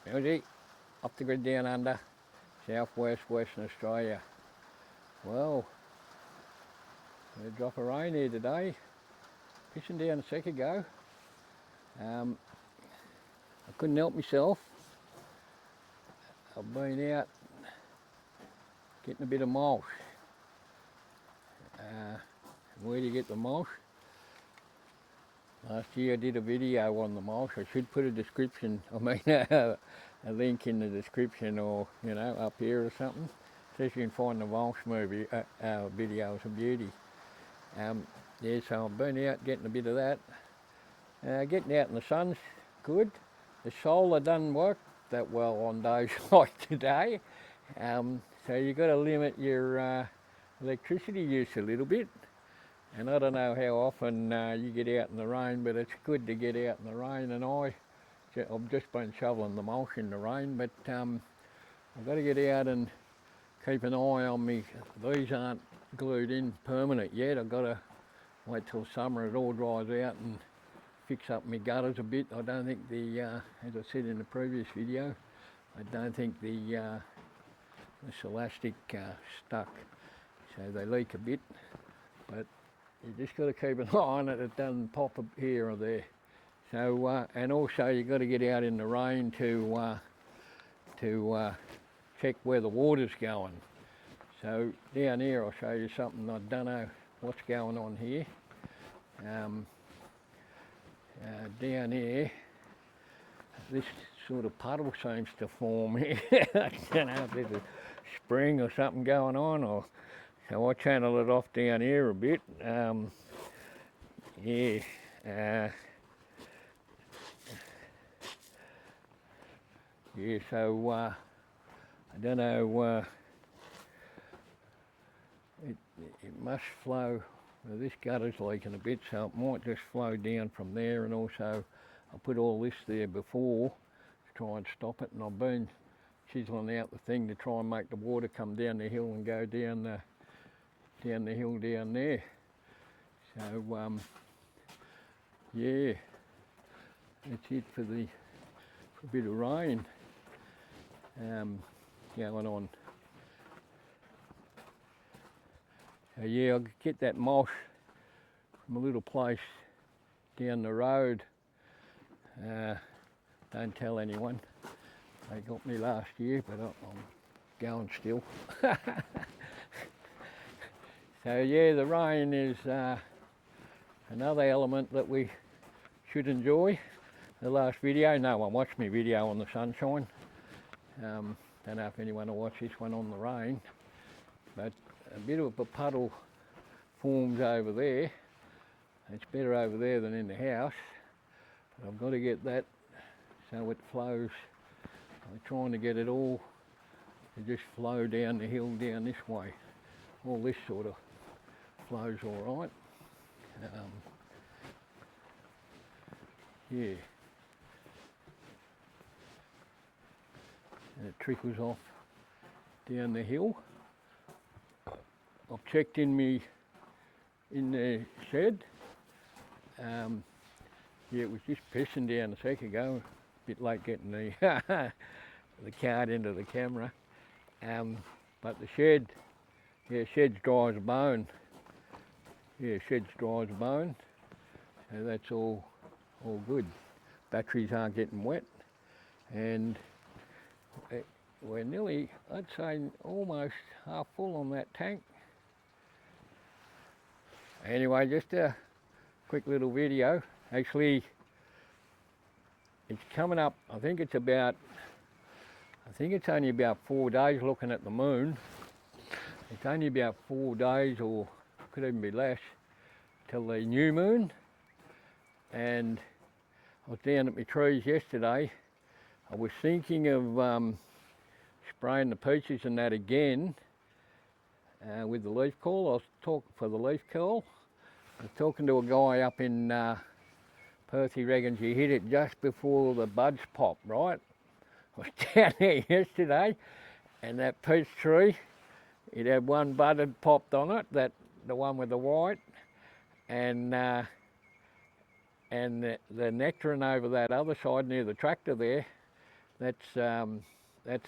Howdy, off the grid down under, southwest Western Australia. Well, a drop of rain here today, pissing down a sec ago. I couldn't help myself. I've been out getting a bit of mulch. Where do you get the mulch? Last year I did a video on the mulch. I should put a description, a link in the description, or up here or something, so you can find the mulch movie videos of beauty. Yeah, so I've been out getting a bit of that. Getting out in the sun's good. The solar doesn't work that well on days like today, so you've got to limit your electricity use a little bit. And I don't know how often you get out in the rain, but it's good to get out in the rain. And I've just been shoveling the mulch in the rain, but I've got to get out and keep an eye on me. These aren't glued in permanent yet. I've got to wait till summer, it all dries out, and fix up my gutters a bit. I don't think as I said in the previous video, I don't think this elastic stuck, so they leak a bit. But you just got to keep an eye on it, it doesn't pop up here or there. So, and also you've got to get out in the rain to check where the water's going. So down here I'll show you something. I don't know what's going on here. Down here, this sort of puddle seems to form here. I don't know if there's a spring or something going on, or so I channel it off down here a bit. So I don't know, it must flow. Well, this gutter's leaking a bit, so it might just flow down from there. And also I put all this there before to try and stop it, and I've been chiseling out the thing to try and make the water come down the hill and go down the hill down there. So yeah, that's it for a bit of rain going on. So yeah, I'll get that mulch from a little place down the road. Don't tell anyone. They got me last year, but I'm going still. So yeah, the rain is another element that we should enjoy. The last video, no one watched my video on the sunshine. Don't know if anyone will watch this one on the rain, but a bit of a puddle forms over there. It's better over there than in the house, but I've got to get that so it flows. I'm trying to get it all to just flow down the hill down this way. All this sort of flows all right. Yeah. And it trickles off down the hill. I've checked in the shed. Yeah, it was just pissing down a sec ago. A bit late getting the the card into the camera. But the shed, yeah, shed's dry as a bone. Yeah, shed's dry as a bone. So that's all good. Batteries aren't getting wet, and we're nearly, I'd say, almost half full on that tank. Anyway, just a quick little video. Actually, it's coming up, I think it's only about 4 days looking at the moon. It's only about 4 days, or could even be less, till the new moon. And I was down at my trees yesterday. I was thinking of spraying the peaches and that again with the leaf coil. I was talking for the leaf coil. I was talking to a guy up in Perth. He reckons you hit it just before the buds pop, right? I was down there yesterday, and that peach tree, it had one bud had popped on it, the one with the white, and the nectarine over that other side near the tractor there, that's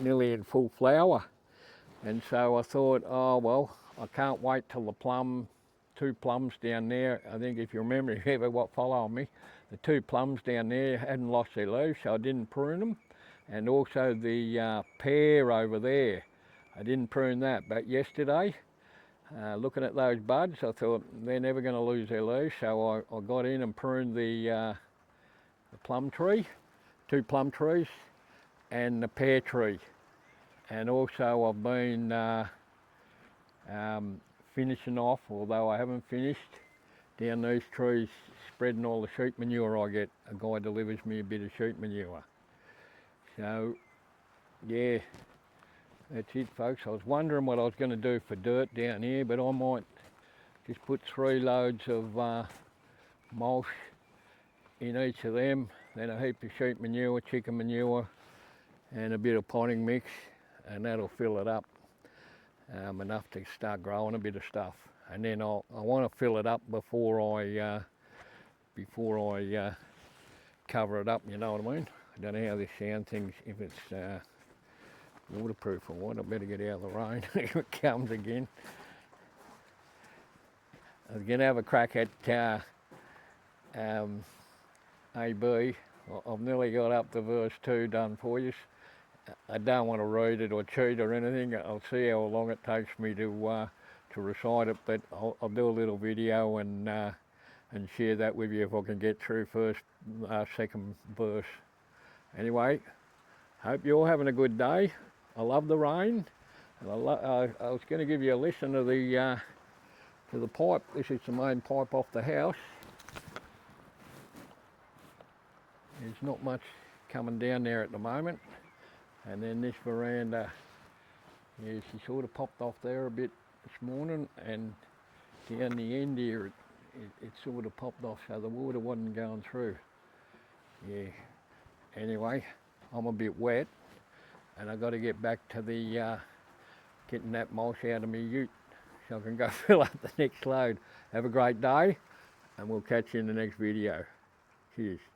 nearly in full flower. And so I thought, oh well, I can't wait till the two plums down there. I think if you remember, if you ever follow me, the two plums down there hadn't lost their leaves, so I didn't prune them. And also the pear over there, I didn't prune that. But yesterday, looking at those buds, I thought they're never going to lose their leaves, so I got in and pruned the plum tree, two plum trees, and the pear tree. And also I've been finishing off, although I haven't finished, down these trees, spreading all the sheep manure I get. A guy delivers me a bit of sheep manure. So yeah, that's it folks. I was wondering what I was going to do for dirt down here, but I might just put 3 loads of mulch in each of them, then a heap of sheep manure, chicken manure, and a bit of potting mix, and that'll fill it up enough to start growing a bit of stuff. And then I want to fill it up before I cover it up, you know what I mean? I don't know how this sound things, if it's waterproof or what. I better get out of the rain if it comes again. I was going to have a crack at AB. I've nearly got up to verse 2 done for you. I don't want to read it or cheat or anything. I'll see how long it takes me to recite it, but I'll do a little video and share that with you if I can get through second verse. Anyway, hope you're all having a good day. I love the rain. And I was going to give you a listen to the pipe. This is the main pipe off the house. There's not much coming down there at the moment. And then this veranda, yeah, she sort of popped off there a bit this morning, and down the end here it sort of popped off, so the water wasn't going through. Yeah, anyway, I'm a bit wet, and I've got to get back to the getting that mulch out of my ute so I can go fill up the next load. Have a great day, and we'll catch you in the next video. Cheers.